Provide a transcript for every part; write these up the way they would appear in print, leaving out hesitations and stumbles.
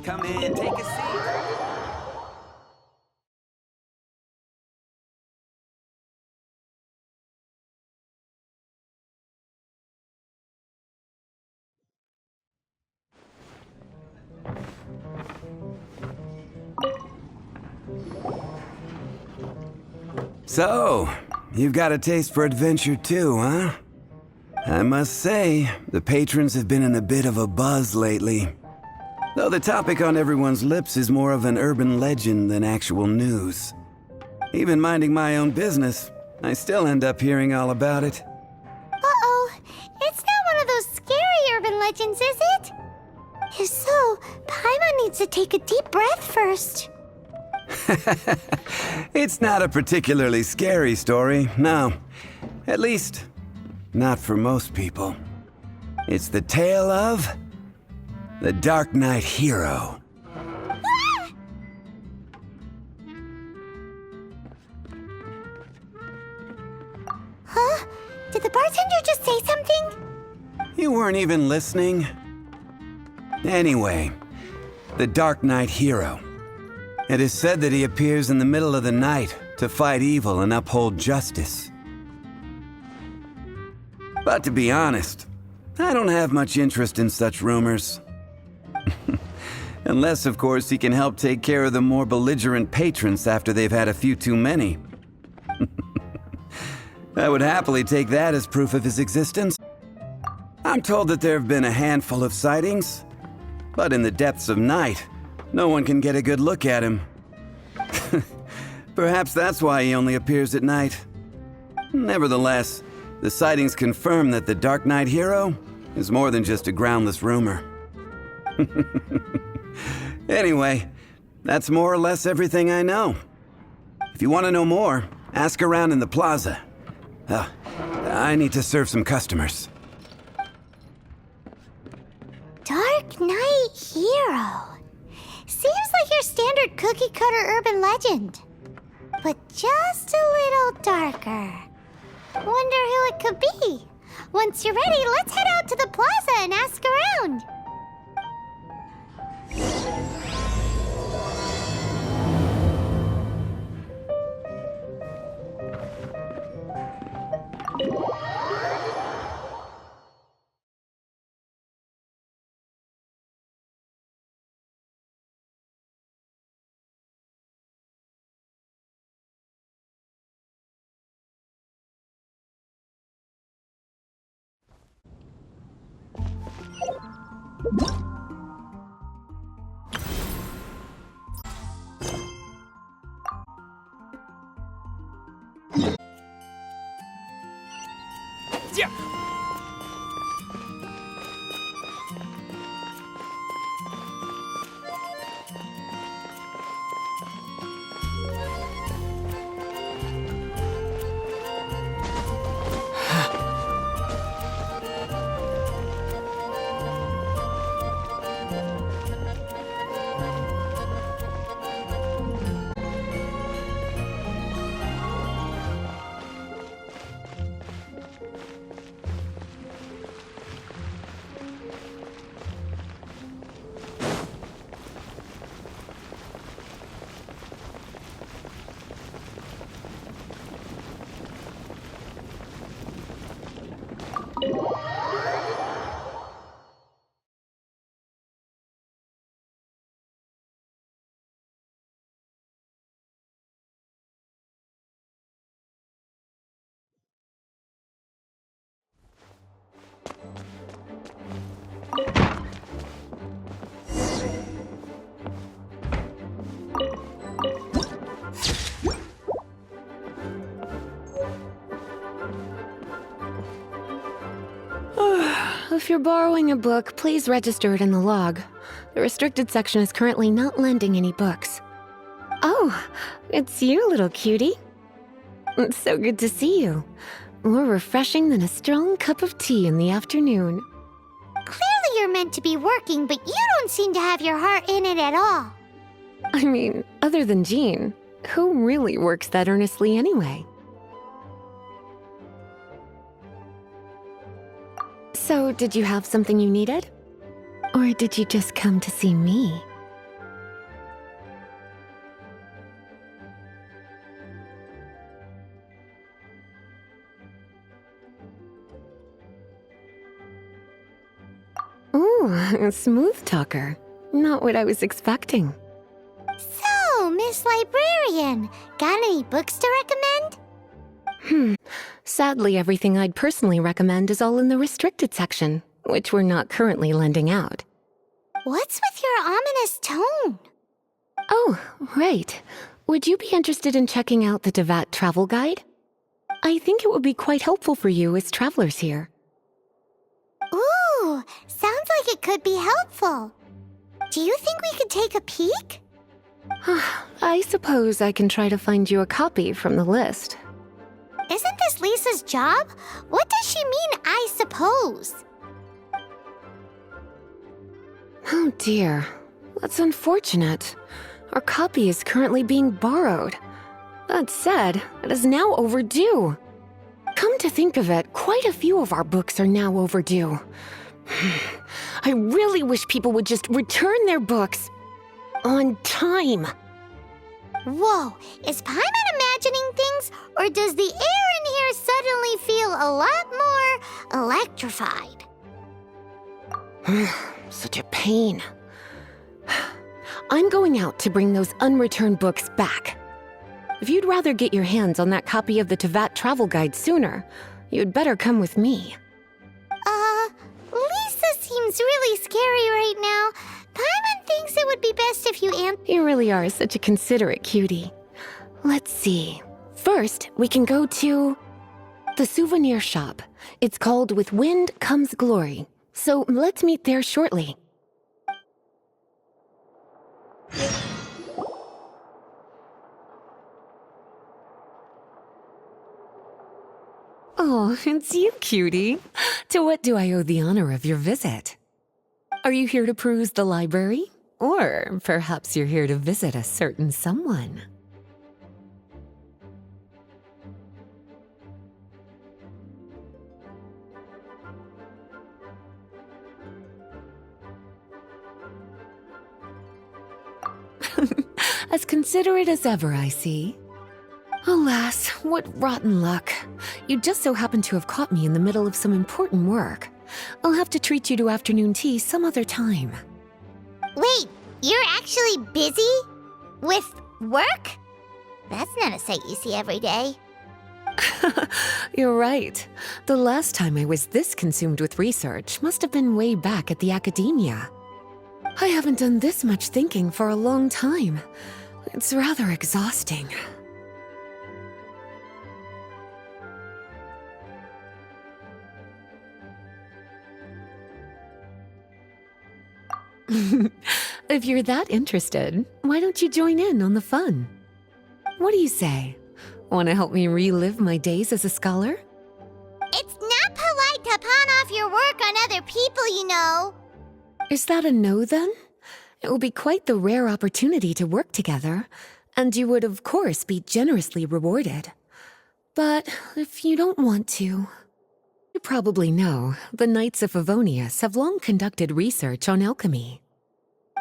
Come in, take a seat. So, you've got a taste for adventure too, huh? I must say, the patrons have been in a bit of a buzz lately. Though the topic on everyone's lips is more of an urban legend than actual news. Even minding my own business, I still end up hearing all about it. Uh-oh, it's not one of those scary urban legends, is it? If so, Paimon needs to take a deep breath first. It's not a particularly scary story, no. At least, not for most people. It's the tale of the Dark Knight Hero. Huh? Did the bartender just say something? You weren't even listening? Anyway, the Dark Knight Hero. It is said that he appears in the middle of the night to fight evil and uphold justice. But to be honest, I don't have much interest in such rumors. Unless, of course, he can help take care of the more belligerent patrons after they've had a few too many. I would happily take that as proof of his existence. I'm told that there have been a handful of sightings, but in the depths of night, no one can get a good look at him. Perhaps that's why he only appears at night. Nevertheless, the sightings confirm that the Dark Knight Hero is more than just a groundless rumor. Anyway, that's more or less everything I know. If you want to know more, ask around in the plaza. I need to serve some customers. Dark Knight Hero. Seems like your standard cookie-cutter urban legend. But just a little darker. Wonder who it could be. Once you're ready, let's head out to the plaza and ask around. Yeah. If you're borrowing a book, please register it in the log. The restricted section is currently not lending any books. Oh, it's you, little cutie. It's so good to see you. More refreshing than a strong cup of tea in the afternoon. Clearly you're meant to be working, but you don't seem to have your heart in it at all. I mean, other than Jean, who really works that earnestly anyway? So, did you have something you needed? Or did you just come to see me? Oh, a smooth talker. Not what I was expecting. So, Miss Librarian, got any books to recommend? Sadly, everything I'd personally recommend is all in the restricted section, which we're not currently lending out. What's with your ominous tone? Oh, right. Would you be interested in checking out the Devat travel guide? I think it would be quite helpful for you as travelers here. Ooh, sounds like it could be helpful. Do you think we could take a peek? I suppose I can try to find you a copy from the list. Isn't this Lisa's job? What does she mean, I suppose? Oh dear, that's unfortunate. Our copy is currently being borrowed. That said, it is now overdue. Come to think of it, quite a few of our books are now overdue. I really wish people would just return their books on time. Whoa, is Paimon imagining things, or does the air in here suddenly feel a lot more electrified? Such a pain. I'm going out to bring those unreturned books back. If you'd rather get your hands on that copy of the Tevat travel guide sooner, you'd better come with me. Lisa seems really scary right now. Paimon thinks it would be best if you You really are such a considerate cutie. Let's see. First, we can go to the souvenir shop. It's called With Wind Comes Glory. So let's meet there shortly. Oh, it's you, cutie. To what do I owe the honor of your visit? Are you here to peruse the library? Or perhaps you're here to visit a certain someone? As considerate as ever, I see. Alas, what rotten luck. You just so happen to have caught me in the middle of some important work. I'll have to treat you to afternoon tea some other time. Wait, you're actually busy? With work? That's not a sight you see every day. You're right. The last time I was this consumed with research must have been way back at the academia. I haven't done this much thinking for a long time. It's rather exhausting. If you're that interested, why don't you join in on the fun? What do you say? Want to help me relive my days as a scholar? It's not polite to pawn off your work on other people, you know. Is that a no, then? It will be quite the rare opportunity to work together, and you would, of course, be generously rewarded. But if you don't want to... You probably know, the Knights of Favonius have long conducted research on alchemy.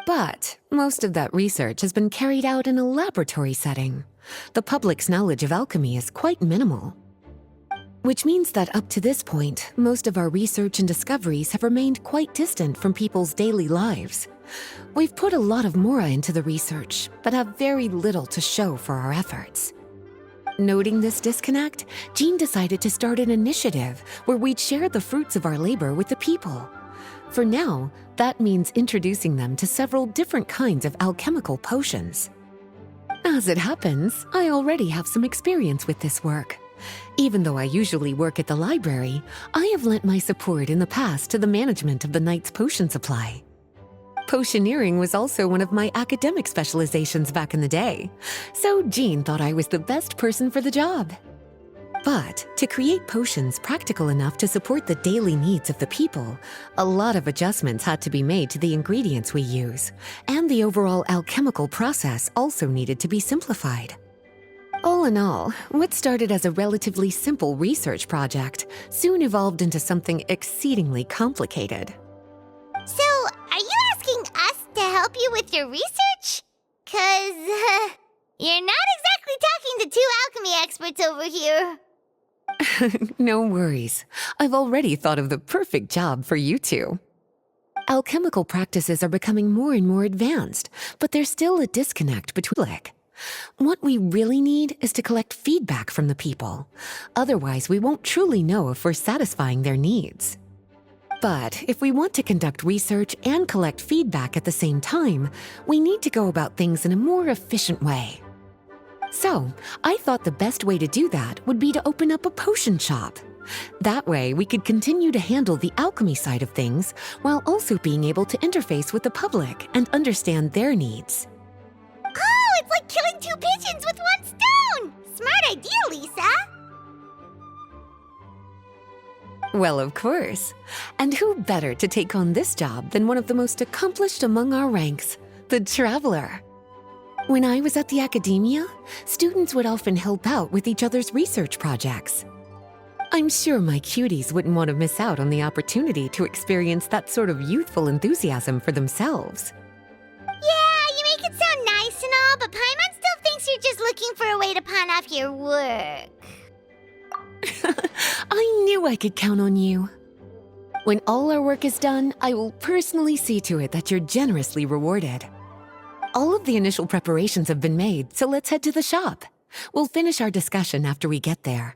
But most of that research has been carried out in a laboratory setting. The public's knowledge of alchemy is quite minimal. Which means that up to this point, most of our research and discoveries have remained quite distant from people's daily lives. We've put a lot of mora into the research, but have very little to show for our efforts. Noting this disconnect, Jean decided to start an initiative where we'd share the fruits of our labor with the people. For now, that means introducing them to several different kinds of alchemical potions. As it happens, I already have some experience with this work. Even though I usually work at the library, I have lent my support in the past to the management of the Knight's potion supply. Potioneering was also one of my academic specializations back in the day, so Jean thought I was the best person for the job. But to create potions practical enough to support the daily needs of the people, a lot of adjustments had to be made to the ingredients we use, and the overall alchemical process also needed to be simplified. All in all, what started as a relatively simple research project soon evolved into something exceedingly complicated. So, are you asking us to help you with your research? 'Cause, you're not exactly talking to two alchemy experts over here. No worries. I've already thought of the perfect job for you two. Alchemical practices are becoming more and more advanced, but there's still a disconnect between. What we really need is to collect feedback from the people. Otherwise, we won't truly know if we're satisfying their needs. But if we want to conduct research and collect feedback at the same time, we need to go about things in a more efficient way. So, I thought the best way to do that would be to open up a potion shop. That way, we could continue to handle the alchemy side of things while also being able to interface with the public and understand their needs. Oh, it's like killing two pigeons with one stone! Smart idea, Lisa! Well, of course. And who better to take on this job than one of the most accomplished among our ranks, the Traveler? When I was at the academia, students would often help out with each other's research projects. I'm sure my cuties wouldn't want to miss out on the opportunity to experience that sort of youthful enthusiasm for themselves. Yeah, you make it sound nice and all, but Paimon still thinks you're just looking for a way to pawn off your work. I knew I could count on you. When all our work is done, I will personally see to it that you're generously rewarded. All of the initial preparations have been made, so let's head to the shop. We'll finish our discussion after we get there.